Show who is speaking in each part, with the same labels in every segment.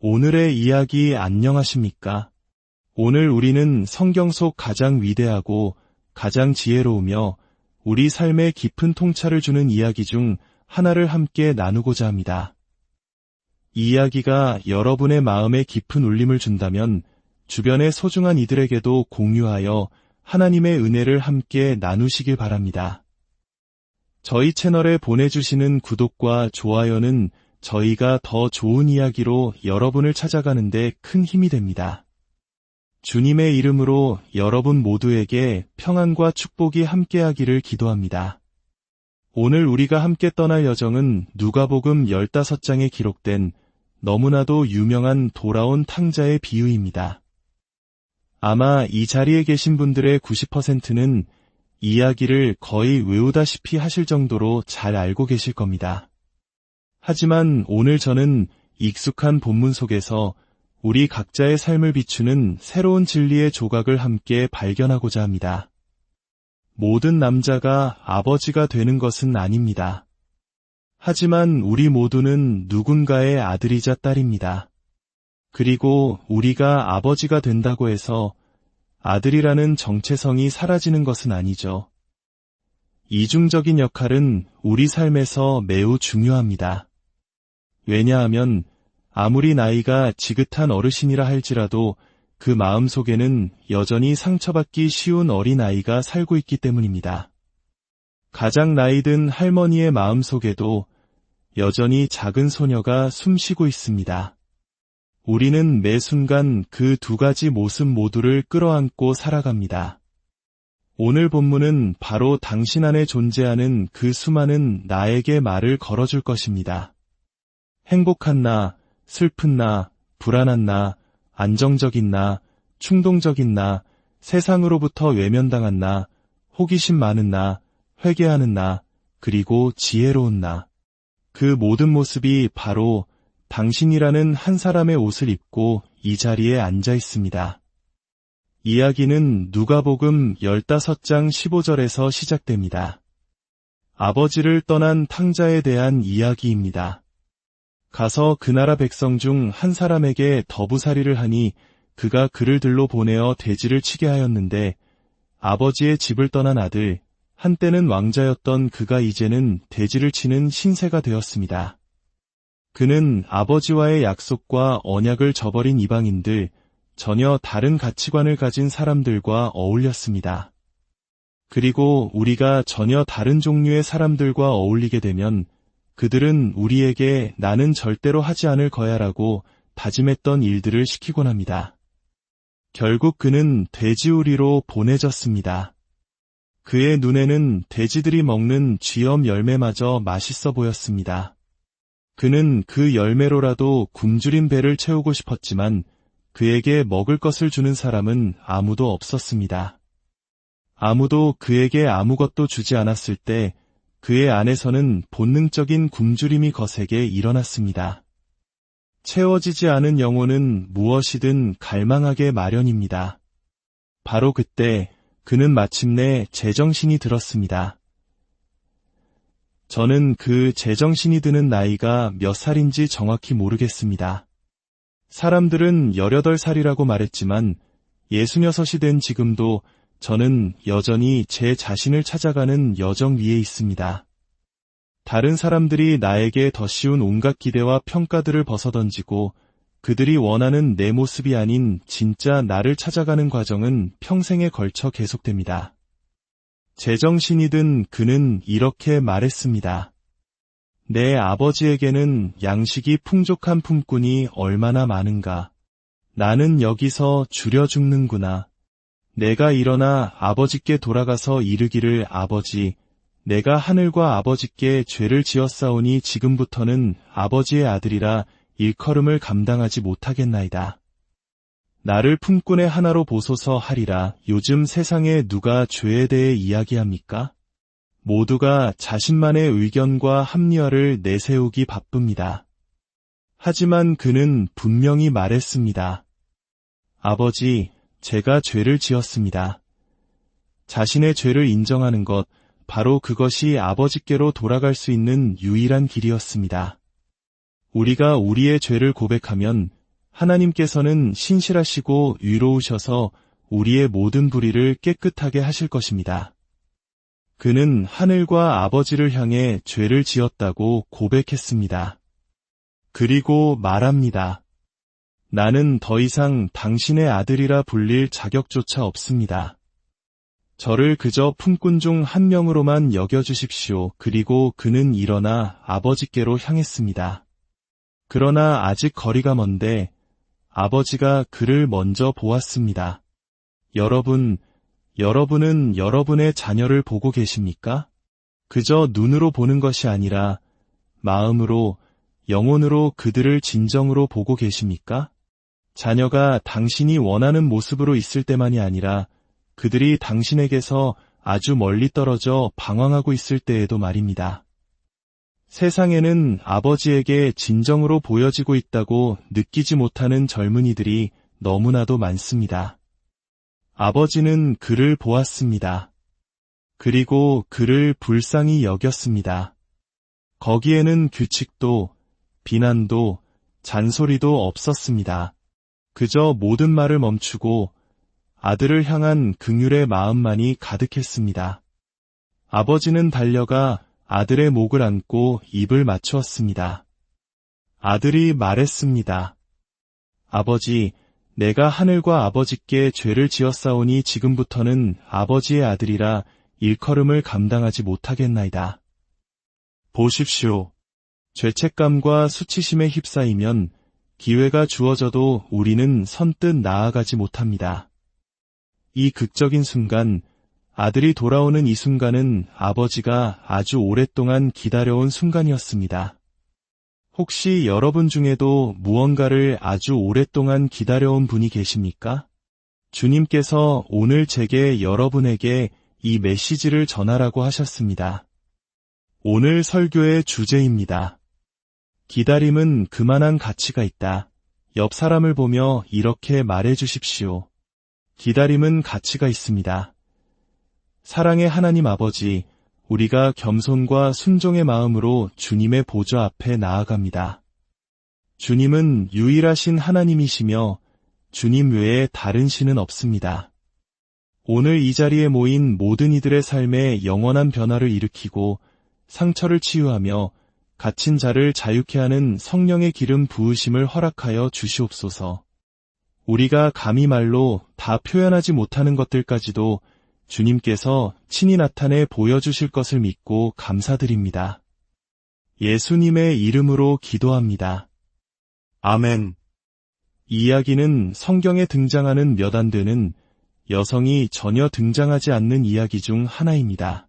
Speaker 1: 오늘의 이야기 안녕하십니까? 오늘 우리는 성경 속 가장 위대하고 가장 지혜로우며 우리 삶에 깊은 통찰을 주는 이야기 중 하나를 함께 나누고자 합니다. 이 이야기가 여러분의 마음에 깊은 울림을 준다면 주변의 소중한 이들에게도 공유하여 하나님의 은혜를 함께 나누시길 바랍니다. 저희 채널에 보내주시는 구독과 좋아요는 저희가 더 좋은 이야기로 여러분을 찾아가는데 큰 힘이 됩니다. 주님의 이름으로 여러분 모두에게 평안과 축복이 함께하기를 기도합니다. 오늘 우리가 함께 떠날 여정은 누가복음 15장에 기록된 너무나도 유명한 돌아온 탕자의 비유입니다. 아마 이 자리에 계신 분들의 90%는 이야기를 거의 외우다시피 하실 정도로 잘 알고 계실 겁니다. 하지만 오늘 저는 익숙한 본문 속에서 우리 각자의 삶을 비추는 새로운 진리의 조각을 함께 발견하고자 합니다. 모든 남자가 아버지가 되는 것은 아닙니다. 하지만 우리 모두는 누군가의 아들이자 딸입니다. 그리고 우리가 아버지가 된다고 해서 아들이라는 정체성이 사라지는 것은 아니죠. 이중적인 역할은 우리 삶에서 매우 중요합니다. 왜냐하면 아무리 나이가 지긋한 어르신이라 할지라도 그 마음속에는 여전히 상처받기 쉬운 어린아이가 살고 있기 때문입니다. 가장 나이 든 할머니의 마음속에도 여전히 작은 소녀가 숨쉬고 있습니다. 우리는 매 순간 그 두 가지 모습 모두를 끌어안고 살아갑니다. 오늘 본문은 바로 당신 안에 존재하는 그 수많은 나에게 말을 걸어줄 것입니다. 행복한 나, 슬픈 나, 불안한 나, 안정적인 나, 충동적인 나, 세상으로부터 외면당한 나, 호기심 많은 나, 회개하는 나, 그리고 지혜로운 나. 그 모든 모습이 바로 당신이라는 한 사람의 옷을 입고 이 자리에 앉아 있습니다. 이야기는 누가복음 15장 15절에서 시작됩니다. 아버지를 떠난 탕자에 대한 이야기입니다. 가서 그 나라 백성 중 한 사람에게 더부살이를 하니 그가 그를 들로 보내어 돼지를 치게 하였는데 아버지의 집을 떠난 아들, 한때는 왕자였던 그가 이제는 돼지를 치는 신세가 되었습니다. 그는 아버지와의 약속과 언약을 저버린 이방인들, 전혀 다른 가치관을 가진 사람들과 어울렸습니다. 그리고 우리가 전혀 다른 종류의 사람들과 어울리게 되면 그들은 우리에게 나는 절대로 하지 않을 거야라고 다짐했던 일들을 시키곤 합니다. 결국 그는 돼지우리로 보내졌습니다. 그의 눈에는 돼지들이 먹는 쥐엄 열매마저 맛있어 보였습니다. 그는 그 열매로라도 굶주린 배를 채우고 싶었지만 그에게 먹을 것을 주는 사람은 아무도 없었습니다. 아무도 그에게 아무것도 주지 않았을 때 그의 안에서는 본능적인 굶주림이 거세게 일어났습니다. 채워지지 않은 영혼은 무엇이든 갈망하게 마련입니다. 바로 그때 그는 마침내 제정신이 들었습니다. 저는 그 제정신이 드는 나이가 몇 살인지 정확히 모르겠습니다. 사람들은 18살이라고 말했지만 66이 된 지금도 저는 여전히 제 자신을 찾아가는 여정 위에 있습니다. 다른 사람들이 나에게 더 쉬운 온갖 기대와 평가들을 벗어던지고 그들이 원하는 내 모습이 아닌 진짜 나를 찾아가는 과정은 평생에 걸쳐 계속됩니다. 제정신이 든 그는 이렇게 말했습니다. 내 아버지에게는 양식이 풍족한 품꾼이 얼마나 많은가. 나는 여기서 줄여 죽는구나. 내가 일어나 아버지께 돌아가서 이르기를 아버지, 내가 하늘과 아버지께 죄를 지었사오니 지금부터는 아버지의 아들이라 일컬음을 감당하지 못하겠나이다. 나를 품꾼의 하나로 보소서 하리라. 요즘 세상에 누가 죄에 대해 이야기합니까? 모두가 자신만의 의견과 합리화를 내세우기 바쁩니다. 하지만 그는 분명히 말했습니다. 아버지, 제가 죄를 지었습니다. 자신의 죄를 인정하는 것, 바로 그것이 아버지께로 돌아갈 수 있는 유일한 길이었습니다. 우리가 우리의 죄를 고백하면 하나님께서는 신실하시고 의로우셔서 우리의 모든 불의를 깨끗하게 하실 것입니다. 그는 하늘과 아버지를 향해 죄를 지었다고 고백했습니다. 그리고 말합니다. 나는 더 이상 당신의 아들이라 불릴 자격조차 없습니다. 저를 그저 품꾼 중 한 명으로만 여겨주십시오. 그리고 그는 일어나 아버지께로 향했습니다. 그러나 아직 거리가 먼데 아버지가 그를 먼저 보았습니다. 여러분은 여러분의 자녀를 보고 계십니까? 그저 눈으로 보는 것이 아니라 마음으로, 영혼으로 그들을 진정으로 보고 계십니까? 자녀가 당신이 원하는 모습으로 있을 때만이 아니라 그들이 당신에게서 아주 멀리 떨어져 방황하고 있을 때에도 말입니다. 세상에는 아버지에게 진정으로 보여지고 있다고 느끼지 못하는 젊은이들이 너무나도 많습니다. 아버지는 그를 보았습니다. 그리고 그를 불쌍히 여겼습니다. 거기에는 규칙도, 비난도, 잔소리도 없었습니다. 그저 모든 말을 멈추고 아들을 향한 긍휼의 마음만이 가득했습니다. 아버지는 달려가 아들의 목을 안고 입을 맞추었습니다. 아들이 말했습니다. 아버지, 내가 하늘과 아버지께 죄를 지었사오니 지금부터는 아버지의 아들이라 일컬음을 감당하지 못하겠나이다. 보십시오. 죄책감과 수치심에 휩싸이면 기회가 주어져도 우리는 선뜻 나아가지 못합니다. 이 극적인 순간, 아들이 돌아오는 이 순간은 아버지가 아주 오랫동안 기다려온 순간이었습니다. 혹시 여러분 중에도 무언가를 아주 오랫동안 기다려온 분이 계십니까? 주님께서 오늘 제게 여러분에게 이 메시지를 전하라고 하셨습니다. 오늘 설교의 주제입니다. 기다림은 그만한 가치가 있다. 옆 사람을 보며 이렇게 말해 주십시오. 기다림은 가치가 있습니다. 사랑의 하나님 아버지, 우리가 겸손과 순종의 마음으로 주님의 보좌 앞에 나아갑니다. 주님은 유일하신 하나님이시며 주님 외에 다른 신은 없습니다. 오늘 이 자리에 모인 모든 이들의 삶에 영원한 변화를 일으키고 상처를 치유하며 갇힌 자를 자유케 하는 성령의 기름 부으심을 허락하여 주시옵소서. 우리가 감히 말로 다 표현하지 못하는 것들까지도 주님께서 친히 나타내 보여주실 것을 믿고 감사드립니다. 예수님의 이름으로 기도합니다. 아멘. 이 이야기는 성경에 등장하는 몇 안 되는 여성이 전혀 등장하지 않는 이야기 중 하나입니다.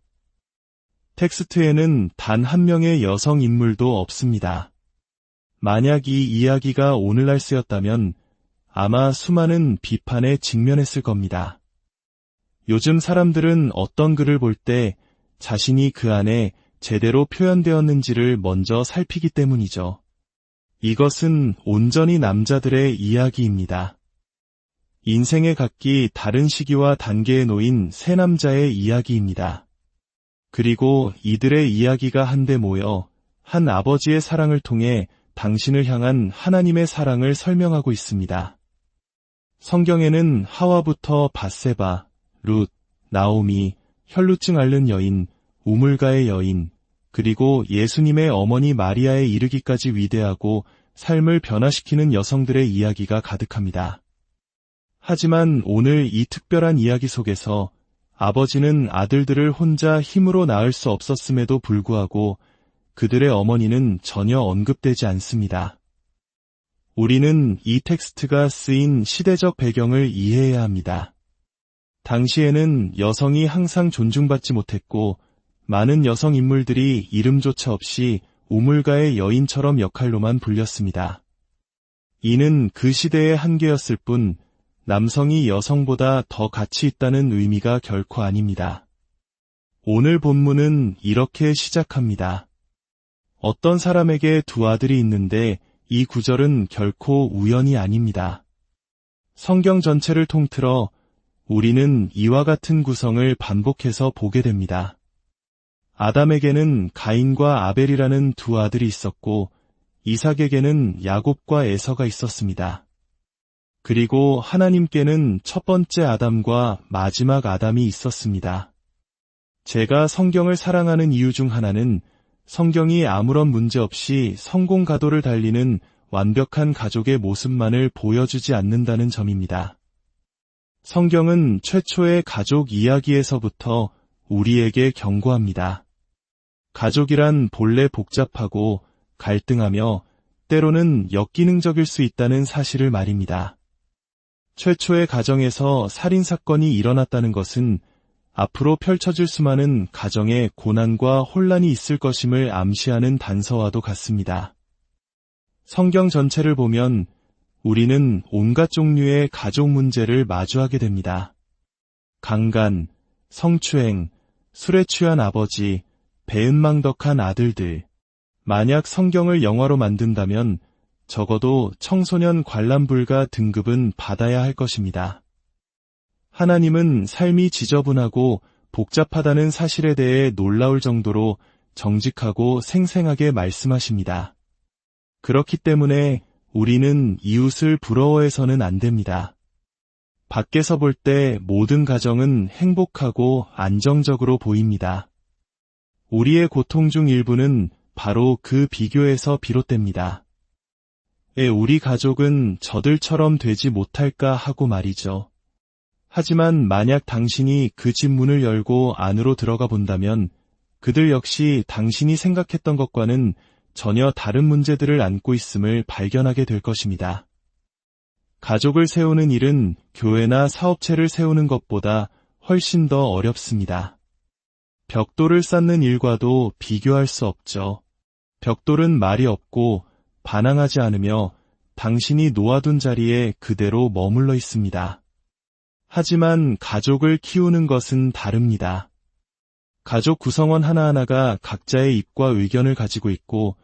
Speaker 1: 텍스트에는 단 한 명의 여성 인물도 없습니다. 만약 이 이야기가 오늘날 쓰였다면 아마 수많은 비판에 직면했을 겁니다. 요즘 사람들은 어떤 글을 볼 때 자신이 그 안에 제대로 표현되었는지를 먼저 살피기 때문이죠. 이것은 온전히 남자들의 이야기입니다. 인생의 각기 다른 시기와 단계에 놓인 세 남자의 이야기입니다. 그리고 이들의 이야기가 한데 모여 한 아버지의 사랑을 통해 당신을 향한 하나님의 사랑을 설명하고 있습니다. 성경에는 하와부터 밧세바, 룻, 나오미, 혈루증 앓는 여인, 우물가의 여인, 그리고 예수님의 어머니 마리아에 이르기까지 위대하고 삶을 변화시키는 여성들의 이야기가 가득합니다. 하지만 오늘 이 특별한 이야기 속에서 아버지는 아들들을 혼자 힘으로 낳을 수 없었음에도 불구하고 그들의 어머니는 전혀 언급되지 않습니다. 우리는 이 텍스트가 쓰인 시대적 배경을 이해해야 합니다. 당시에는 여성이 항상 존중받지 못했고 많은 여성 인물들이 이름조차 없이 우물가의 여인처럼 역할로만 불렸습니다. 이는 그 시대의 한계였을 뿐 남성이 여성보다 더 가치 있다는 의미가 결코 아닙니다. 오늘 본문은 이렇게 시작합니다. 어떤 사람에게 두 아들이 있는데 이 구절은 결코 우연이 아닙니다. 성경 전체를 통틀어 우리는 이와 같은 구성을 반복해서 보게 됩니다. 아담에게는 가인과 아벨이라는 두 아들이 있었고 이삭에게는 야곱과 에서가 있었습니다. 그리고 하나님께는 첫 번째 아담과 마지막 아담이 있었습니다. 제가 성경을 사랑하는 이유 중 하나는 성경이 아무런 문제 없이 성공 가도를 달리는 완벽한 가족의 모습만을 보여주지 않는다는 점입니다. 성경은 최초의 가족 이야기에서부터 우리에게 경고합니다. 가족이란 본래 복잡하고 갈등하며 때로는 역기능적일 수 있다는 사실을 말입니다. 최초의 가정에서 살인사건이 일어났다는 것은 앞으로 펼쳐질 수많은 가정의 고난과 혼란이 있을 것임을 암시하는 단서와도 같습니다. 성경 전체를 보면 우리는 온갖 종류의 가족 문제를 마주하게 됩니다. 강간, 성추행, 술에 취한 아버지, 배은망덕한 아들들. 만약 성경을 영화로 만든다면 적어도 청소년 관람불가 등급은 받아야 할 것입니다. 하나님은 삶이 지저분하고 복잡하다는 사실에 대해 놀라울 정도로 정직하고 생생하게 말씀하십니다. 그렇기 때문에 우리는 이웃을 부러워해서는 안 됩니다. 밖에서 볼 때 모든 가정은 행복하고 안정적으로 보입니다. 우리의 고통 중 일부는 바로 그 비교에서 비롯됩니다. 우리 가족은 저들처럼 되지 못할까 하고 말이죠. 하지만 만약 당신이 그 집 문을 열고 안으로 들어가 본다면 그들 역시 당신이 생각했던 것과는 전혀 다른 문제들을 안고 있음을 발견하게 될 것입니다. 가족을 세우는 일은 교회나 사업체를 세우는 것보다 훨씬 더 어렵습니다. 벽돌을 쌓는 일과도 비교할 수 없죠. 벽돌은 말이 없고 반항하지 않으며 당신이 놓아둔 자리에 그대로 머물러 있습니다. 하지만 가족을 키우는 것은 다릅니다. 가족 구성원 하나하나가 각자의 입과 의견을 가지고 있고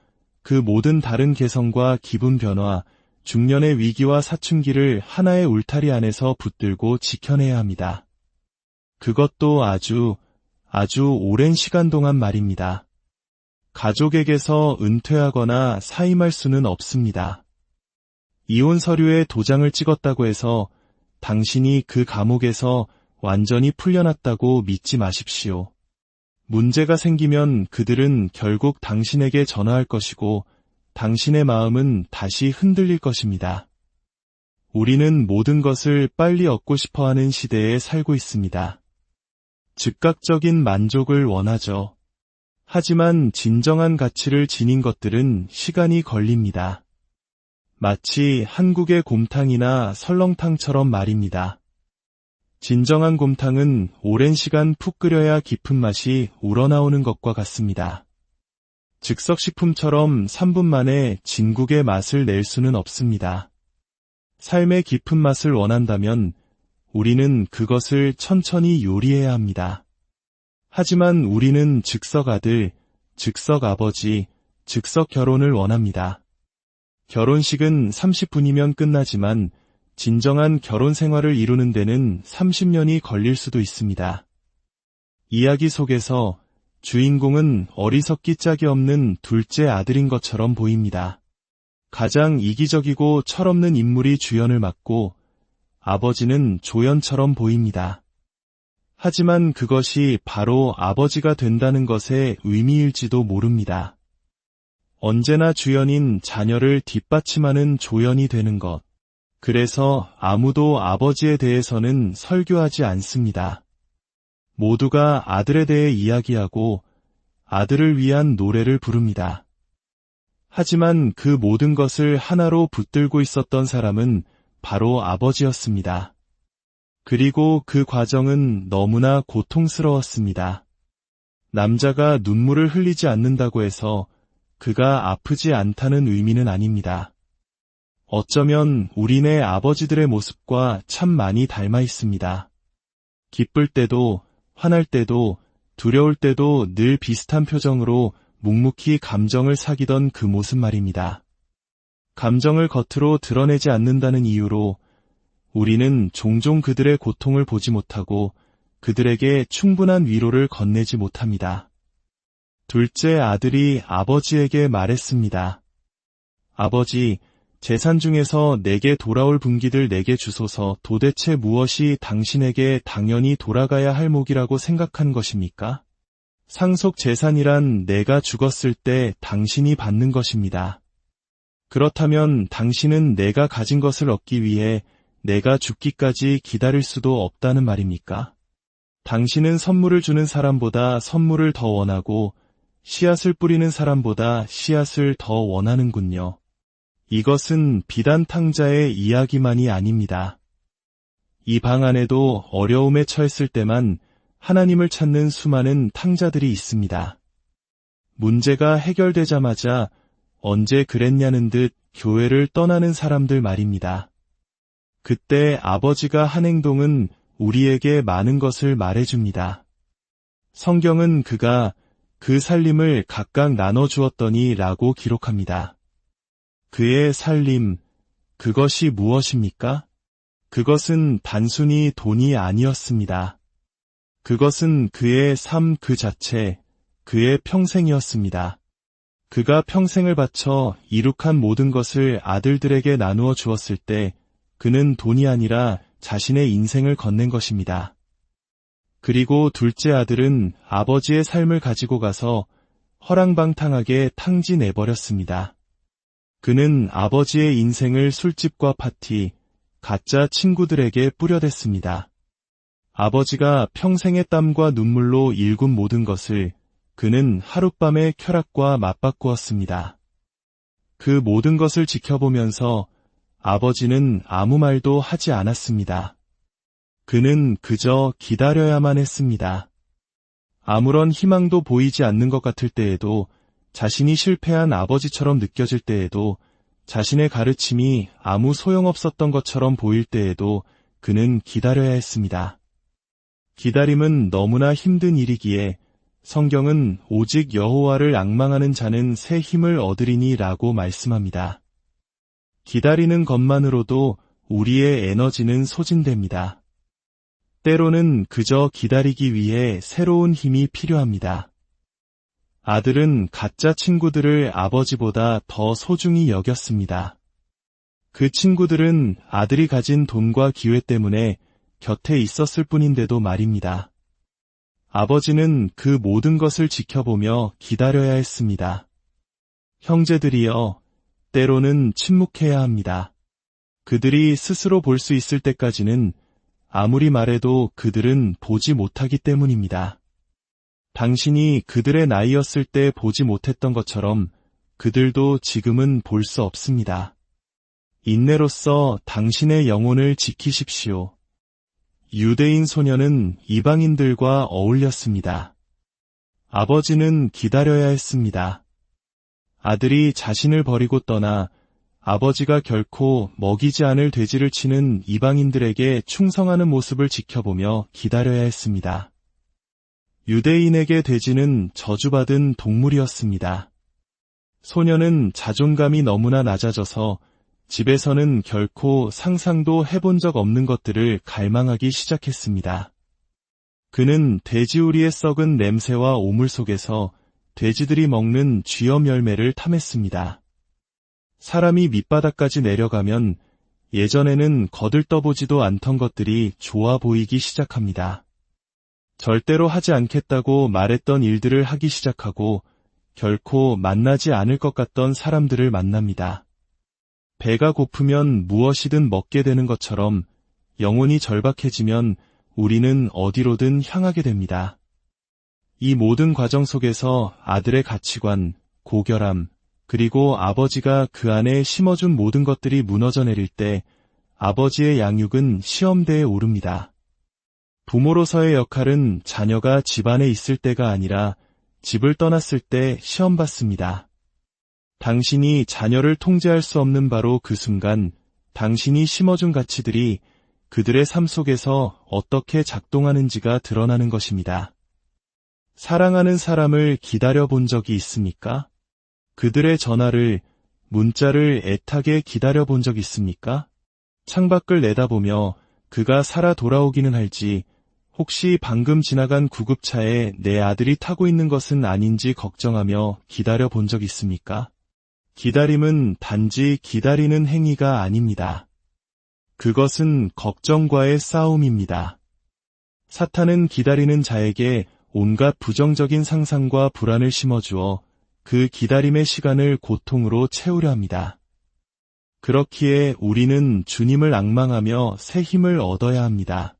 Speaker 1: 그 모든 다른 개성과 기분 변화, 중년의 위기와 사춘기를 하나의 울타리 안에서 붙들고 지켜내야 합니다. 그것도 아주 오랜 시간 동안 말입니다. 가족에게서 은퇴하거나 사임할 수는 없습니다. 이혼 서류에 도장을 찍었다고 해서 당신이 그 감옥에서 완전히 풀려났다고 믿지 마십시오. 문제가 생기면 그들은 결국 당신에게 전화할 것이고 당신의 마음은 다시 흔들릴 것입니다. 우리는 모든 것을 빨리 얻고 싶어하는 시대에 살고 있습니다. 즉각적인 만족을 원하죠. 하지만 진정한 가치를 지닌 것들은 시간이 걸립니다. 마치 한국의 곰탕이나 설렁탕처럼 말입니다. 진정한 곰탕은 오랜 시간 푹 끓여야 깊은 맛이 우러나오는 것과 같습니다. 즉석식품처럼 3분 만에 진국의 맛을 낼 수는 없습니다. 삶의 깊은 맛을 원한다면 우리는 그것을 천천히 요리해야 합니다. 하지만 우리는 즉석 아들, 즉석 아버지, 즉석 결혼을 원합니다. 결혼식은 30분이면 끝나지만 진정한 결혼 생활을 이루는 데는 30년이 걸릴 수도 있습니다. 이야기 속에서 주인공은 어리석기 짝이 없는 둘째 아들인 것처럼 보입니다. 가장 이기적이고 철없는 인물이 주연을 맡고 아버지는 조연처럼 보입니다. 하지만 그것이 바로 아버지가 된다는 것의 의미일지도 모릅니다. 언제나 주연인 자녀를 뒷받침하는 조연이 되는 것. 그래서 아무도 아버지에 대해서는 설교하지 않습니다. 모두가 아들에 대해 이야기하고 아들을 위한 노래를 부릅니다. 하지만 그 모든 것을 하나로 붙들고 있었던 사람은 바로 아버지였습니다. 그리고 그 과정은 너무나 고통스러웠습니다. 남자가 눈물을 흘리지 않는다고 해서 그가 아프지 않다는 의미는 아닙니다. 어쩌면 우리네 아버지들의 모습과 참 많이 닮아 있습니다. 기쁠 때도, 화날 때도, 두려울 때도 늘 비슷한 표정으로 묵묵히 감정을 사귀던 그 모습 말입니다. 감정을 겉으로 드러내지 않는다는 이유로 우리는 종종 그들의 고통을 보지 못하고 그들에게 충분한 위로를 건네지 못합니다. 둘째 아들이 아버지에게 말했습니다. 아버지, 재산 중에서 내게 돌아올 분기들 내게 주소서. 도대체 무엇이 당신에게 당연히 돌아가야 할 몫이라고 생각한 것입니까? 상속 재산이란 내가 죽었을 때 당신이 받는 것입니다. 그렇다면 당신은 내가 가진 것을 얻기 위해 내가 죽기까지 기다릴 수도 없다는 말입니까? 당신은 선물을 주는 사람보다 선물을 더 원하고 씨앗을 뿌리는 사람보다 씨앗을 더 원하는군요. 이것은 비단 탕자의 이야기만이 아닙니다. 이 방 안에도 어려움에 처했을 때만 하나님을 찾는 수많은 탕자들이 있습니다. 문제가 해결되자마자 언제 그랬냐는 듯 교회를 떠나는 사람들 말입니다. 그때 아버지가 한 행동은 우리에게 많은 것을 말해줍니다. 성경은 그가 그 살림을 각각 나눠주었더니 라고 기록합니다. 그의 살림, 그것이 무엇입니까? 그것은 단순히 돈이 아니었습니다. 그것은 그의 삶 그 자체, 그의 평생이었습니다. 그가 평생을 바쳐 이룩한 모든 것을 아들들에게 나누어 주었을 때 그는 돈이 아니라 자신의 인생을 건넨 것입니다. 그리고 둘째 아들은 아버지의 삶을 가지고 가서 허랑방탕하게 탕진해버렸습니다. 그는 아버지의 인생을 술집과 파티, 가짜 친구들에게 뿌려댔습니다. 아버지가 평생의 땀과 눈물로 일군 모든 것을 그는 하룻밤의 쾌락과 맞바꾸었습니다. 그 모든 것을 지켜보면서 아버지는 아무 말도 하지 않았습니다. 그는 그저 기다려야만 했습니다. 아무런 희망도 보이지 않는 것 같을 때에도, 자신이 실패한 아버지처럼 느껴질 때에도, 자신의 가르침이 아무 소용없었던 것처럼 보일 때에도 그는 기다려야 했습니다. 기다림은 너무나 힘든 일이기에 성경은 오직 여호와를 앙망하는 자는 새 힘을 얻으리니 라고 말씀합니다. 기다리는 것만으로도 우리의 에너지는 소진됩니다. 때로는 그저 기다리기 위해 새로운 힘이 필요합니다. 아들은 가짜 친구들을 아버지보다 더 소중히 여겼습니다. 그 친구들은 아들이 가진 돈과 기회 때문에 곁에 있었을 뿐인데도 말입니다. 아버지는 그 모든 것을 지켜보며 기다려야 했습니다. 형제들이여, 때로는 침묵해야 합니다. 그들이 스스로 볼 수 있을 때까지는 아무리 말해도 그들은 보지 못하기 때문입니다. 당신이 그들의 나이였을 때 보지 못했던 것처럼 그들도 지금은 볼 수 없습니다. 인내로써 당신의 영혼을 지키십시오. 유대인 소녀는 이방인들과 어울렸습니다. 아버지는 기다려야 했습니다. 아들이 자신을 버리고 떠나 아버지가 결코 먹이지 않을 돼지를 치는 이방인들에게 충성하는 모습을 지켜보며 기다려야 했습니다. 유대인에게 돼지는 저주받은 동물이었습니다. 소녀는 자존감이 너무나 낮아져서 집에서는 결코 상상도 해본 적 없는 것들을 갈망하기 시작했습니다. 그는 돼지우리의 썩은 냄새와 오물 속에서 돼지들이 먹는 쥐염 열매를 탐했습니다. 사람이 밑바닥까지 내려가면 예전에는 거들떠보지도 않던 것들이 좋아 보이기 시작합니다. 절대로 하지 않겠다고 말했던 일들을 하기 시작하고 결코 만나지 않을 것 같던 사람들을 만납니다. 배가 고프면 무엇이든 먹게 되는 것처럼 영혼이 절박해지면 우리는 어디로든 향하게 됩니다. 이 모든 과정 속에서 아들의 가치관, 고결함, 그리고 아버지가 그 안에 심어준 모든 것들이 무너져 내릴 때 아버지의 양육은 시험대에 오릅니다. 부모로서의 역할은 자녀가 집안에 있을 때가 아니라 집을 떠났을 때 시험받습니다. 당신이 자녀를 통제할 수 없는 바로 그 순간 당신이 심어준 가치들이 그들의 삶 속에서 어떻게 작동하는지가 드러나는 것입니다. 사랑하는 사람을 기다려 본 적이 있습니까? 그들의 전화를, 문자를 애타게 기다려 본 적 있습니까? 창밖을 내다보며 그가 살아 돌아오기는 할지, 혹시 방금 지나간 구급차에 내 아들이 타고 있는 것은 아닌지 걱정하며 기다려 본 적 있습니까? 기다림은 단지 기다리는 행위가 아닙니다. 그것은 걱정과의 싸움입니다. 사탄은 기다리는 자에게 온갖 부정적인 상상과 불안을 심어주어 그 기다림의 시간을 고통으로 채우려 합니다. 그렇기에 우리는 주님을 앙망하며 새 힘을 얻어야 합니다.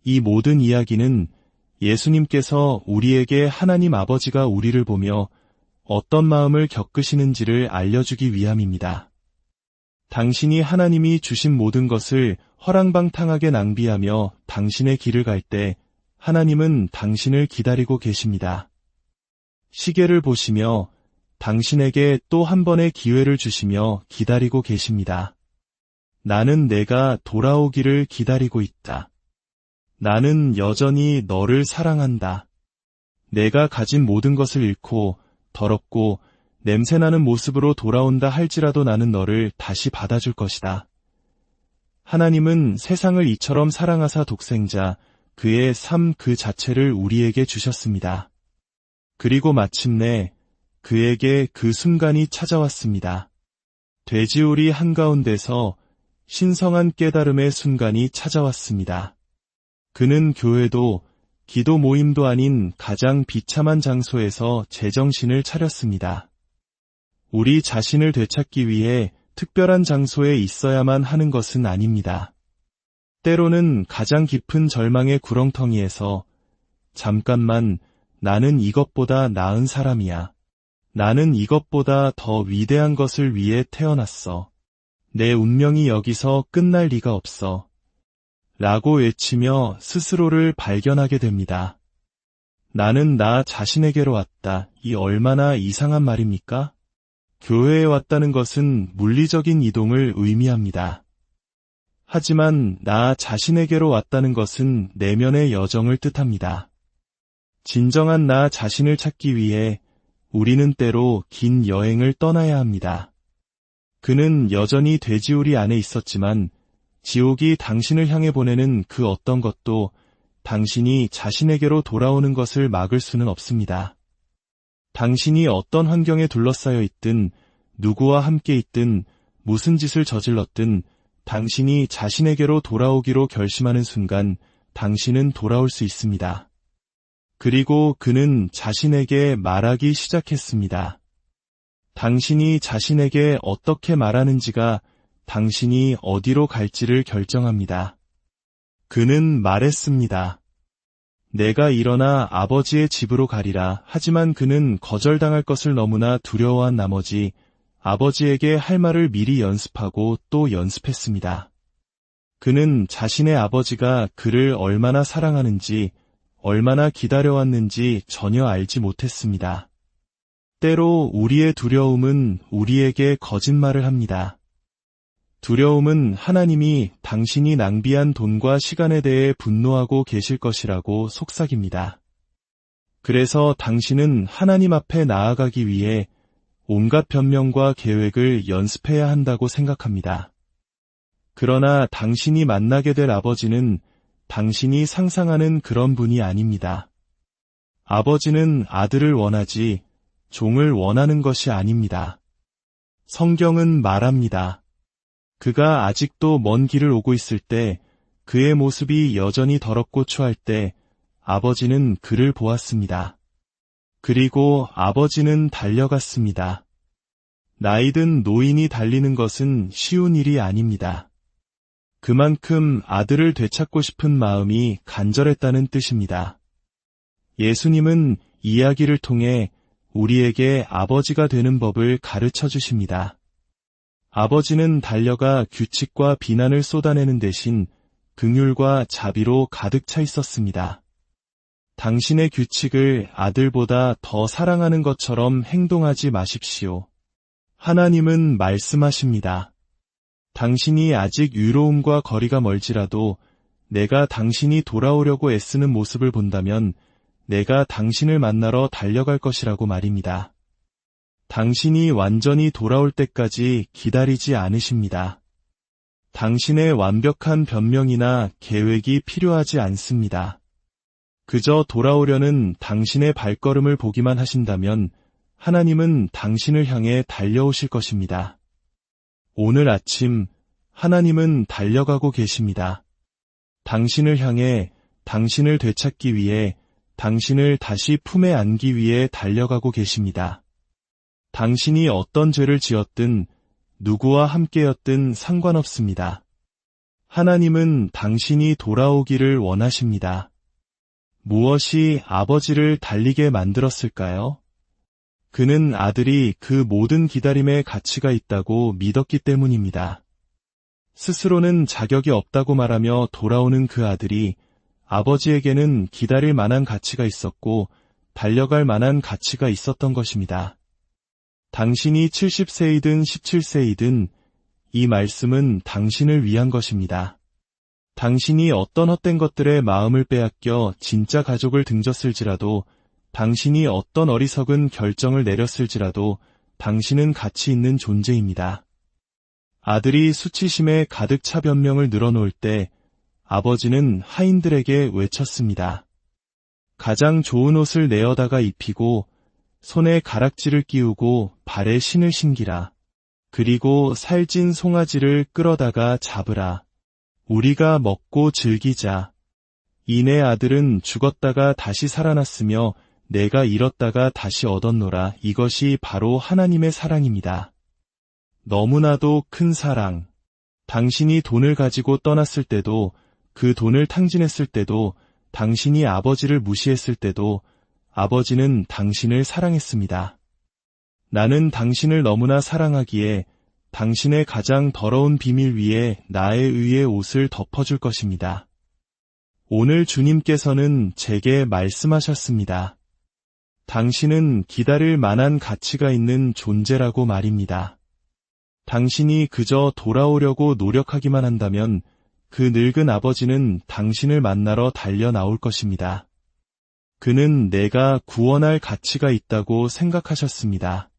Speaker 1: 이 모든 이야기는 예수님께서 우리에게 하나님 아버지가 우리를 보며 어떤 마음을 겪으시는지를 알려주기 위함입니다. 당신이 하나님이 주신 모든 것을 허랑방탕하게 낭비하며 당신의 길을 갈 때 하나님은 당신을 기다리고 계십니다. 시계를 보시며 당신에게 또 한 번의 기회를 주시며 기다리고 계십니다. 나는 내가 돌아오기를 기다리고 있다. 나는 여전히 너를 사랑한다. 내가 가진 모든 것을 잃고 더럽고 냄새나는 모습으로 돌아온다 할지라도 나는 너를 다시 받아줄 것이다. 하나님은 세상을 이처럼 사랑하사 독생자, 그의 삶 그 자체를 우리에게 주셨습니다. 그리고 마침내 그에게 그 순간이 찾아왔습니다. 돼지우리 한가운데서 신성한 깨달음의 순간이 찾아왔습니다. 그는 교회도 기도 모임도 아닌 가장 비참한 장소에서 제정신을 차렸습니다. 우리 자신을 되찾기 위해 특별한 장소에 있어야만 하는 것은 아닙니다. 때로는 가장 깊은 절망의 구렁텅이에서 잠깐만 나는 이것보다 나은 사람이야. 나는 이것보다 더 위대한 것을 위해 태어났어. 내 운명이 여기서 끝날 리가 없어. 라고 외치며 스스로를 발견하게 됩니다. 나는 나 자신에게로 왔다. 이 얼마나 이상한 말입니까? 교회에 왔다는 것은 물리적인 이동을 의미합니다. 하지만 나 자신에게로 왔다는 것은 내면의 여정을 뜻합니다. 진정한 나 자신을 찾기 위해 우리는 때로 긴 여행을 떠나야 합니다. 그는 여전히 돼지우리 안에 있었지만 지옥이 당신을 향해 보내는 그 어떤 것도 당신이 자신에게로 돌아오는 것을 막을 수는 없습니다. 당신이 어떤 환경에 둘러싸여 있든 누구와 함께 있든 무슨 짓을 저질렀든 당신이 자신에게로 돌아오기로 결심하는 순간 당신은 돌아올 수 있습니다. 그리고 그는 자신에게 말하기 시작했습니다. 당신이 자신에게 어떻게 말하는지가 당신이 어디로 갈지를 결정합니다. 그는 말했습니다. 내가 일어나 아버지의 집으로 가리라. 하지만 그는 거절당할 것을 너무나 두려워한 나머지 아버지에게 할 말을 미리 연습하고 또 연습했습니다. 그는 자신의 아버지가 그를 얼마나 사랑하는지, 얼마나 기다려왔는지 전혀 알지 못했습니다. 때로 우리의 두려움은 우리에게 거짓말을 합니다. 두려움은 하나님이 당신이 낭비한 돈과 시간에 대해 분노하고 계실 것이라고 속삭입니다. 그래서 당신은 하나님 앞에 나아가기 위해 온갖 변명과 계획을 연습해야 한다고 생각합니다. 그러나 당신이 만나게 될 아버지는 당신이 상상하는 그런 분이 아닙니다. 아버지는 아들을 원하지 종을 원하는 것이 아닙니다. 성경은 말합니다. 그가 아직도 먼 길을 오고 있을 때, 그의 모습이 여전히 더럽고 추할 때 아버지는 그를 보았습니다. 그리고 아버지는 달려갔습니다. 나이든 노인이 달리는 것은 쉬운 일이 아닙니다. 그만큼 아들을 되찾고 싶은 마음이 간절했다는 뜻입니다. 예수님은 이야기를 통해 우리에게 아버지가 되는 법을 가르쳐 주십니다. 아버지는 달려가 규칙과 비난을 쏟아내는 대신 긍휼과 자비로 가득 차 있었습니다. 당신의 규칙을 아들보다 더 사랑하는 것처럼 행동하지 마십시오. 하나님은 말씀하십니다. 당신이 아직 유로움과 거리가 멀지라도 내가 당신이 돌아오려고 애쓰는 모습을 본다면 내가 당신을 만나러 달려갈 것이라고 말입니다. 당신이 완전히 돌아올 때까지 기다리지 않으십니다. 당신의 완벽한 변명이나 계획이 필요하지 않습니다. 그저 돌아오려는 당신의 발걸음을 보기만 하신다면 하나님은 당신을 향해 달려오실 것입니다. 오늘 아침 하나님은 달려가고 계십니다. 당신을 향해, 당신을 되찾기 위해, 당신을 다시 품에 안기 위해 달려가고 계십니다. 당신이 어떤 죄를 지었든 누구와 함께였든 상관없습니다. 하나님은 당신이 돌아오기를 원하십니다. 무엇이 아버지를 달리게 만들었을까요? 그는 아들이 그 모든 기다림에 가치가 있다고 믿었기 때문입니다. 스스로는 자격이 없다고 말하며 돌아오는 그 아들이 아버지에게는 기다릴 만한 가치가 있었고 달려갈 만한 가치가 있었던 것입니다. 당신이 70세이든 17세이든 이 말씀은 당신을 위한 것입니다. 당신이 어떤 헛된 것들에 마음을 빼앗겨 진짜 가족을 등졌을지라도, 당신이 어떤 어리석은 결정을 내렸을지라도 당신은 가치 있는 존재입니다. 아들이 수치심에 가득 차 변명을 늘어놓을 때 아버지는 하인들에게 외쳤습니다. 가장 좋은 옷을 내어다가 입히고 손에 가락지를 끼우고 발에 신을 신기라. 그리고 살찐 송아지를 끌어다가 잡으라. 우리가 먹고 즐기자. 이내 아들은 죽었다가 다시 살아났으며 내가 잃었다가 다시 얻었노라. 이것이 바로 하나님의 사랑입니다. 너무나도 큰 사랑. 당신이 돈을 가지고 떠났을 때도, 그 돈을 탕진했을 때도, 당신이 아버지를 무시했을 때도 아버지는 당신을 사랑했습니다. 나는 당신을 너무나 사랑하기에 당신의 가장 더러운 비밀 위에 나의 의의 옷을 덮어줄 것입니다. 오늘 주님께서는 제게 말씀하셨습니다. 당신은 기다릴 만한 가치가 있는 존재라고 말입니다. 당신이 그저 돌아오려고 노력하기만 한다면 그 늙은 아버지는 당신을 만나러 달려 나올 것입니다. 그는 내가 구원할 가치가 있다고 생각하셨습니다.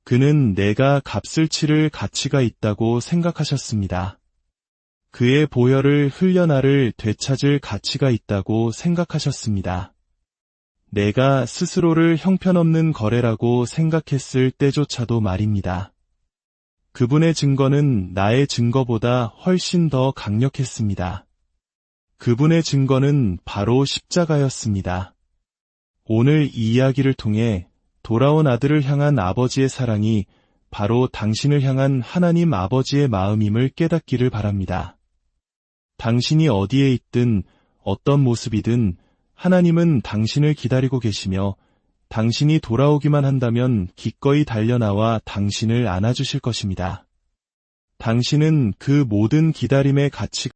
Speaker 1: 그는 내가 값을 치를 가치가 있다고 생각하셨습니다. 그의 보혈을 흘려 나를 되찾을 가치가 있다고 생각하셨습니다. 내가 스스로를 형편없는 거래라고 생각했을 때조차도 말입니다. 그분의 증거는 나의 증거보다 훨씬 더 강력했습니다. 그분의 증거는 바로 십자가였습니다. 오늘 이 이야기를 통해 돌아온 아들을 향한 아버지의 사랑이 바로 당신을 향한 하나님 아버지의 마음임을 깨닫기를 바랍니다. 당신이 어디에 있든 어떤 모습이든 하나님은 당신을 기다리고 계시며 당신이 돌아오기만 한다면 기꺼이 달려나와 당신을 안아주실 것입니다. 당신은 그 모든 기다림의 가치가